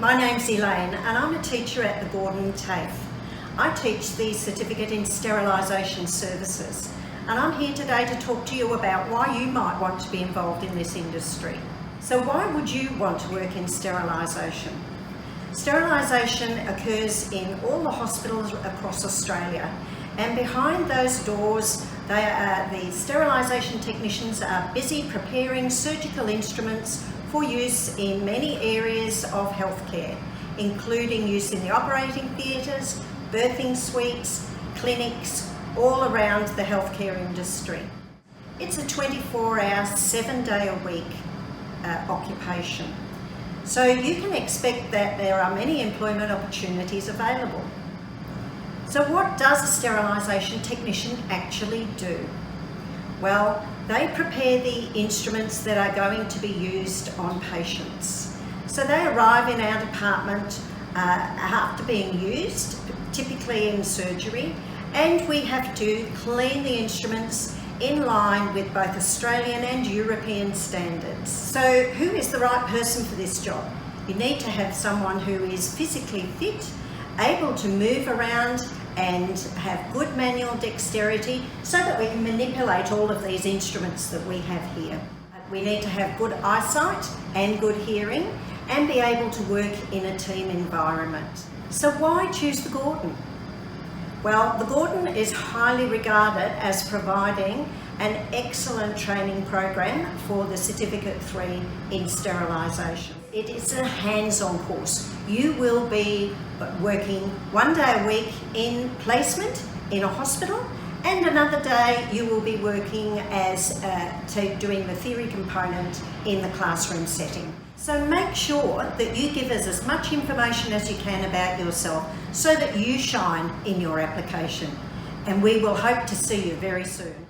My name's Elaine and I'm a teacher at the Gordon TAFE. I teach the Certificate in Sterilisation Services and I'm here today to talk to you about why you might want to be involved in this industry. So why would you want to work in sterilisation? Sterilisation occurs in all the hospitals across Australia, and behind those doors the sterilisation technicians are busy preparing surgical instruments for use in many areas of healthcare, including use in the operating theatres, birthing suites, clinics, all around the healthcare industry. It's a 24-hour, 7-day-a-week occupation. So you can expect that there are many employment opportunities available. So what does a sterilisation technician actually do? Well, they prepare the instruments that are going to be used on patients. So they arrive in our department after being used, typically in surgery, and we have to clean the instruments in line with both Australian and European standards. So who is the right person for this job? You need to have someone who is physically fit, able to move around and have good manual dexterity so that we can manipulate all of these instruments that we have here. We need to have good eyesight and good hearing and be able to work in a team environment. So why choose the Gordon? Well, the Gordon is highly regarded as providing an excellent training program for the Certificate 3 in sterilisation. It is a hands-on course. You will be working 1 day a week in placement in a hospital, and another day you will be working as doing the theory component in the classroom setting. So make sure that you give us as much information as you can about yourself so that you shine in your application. And we will hope to see you very soon.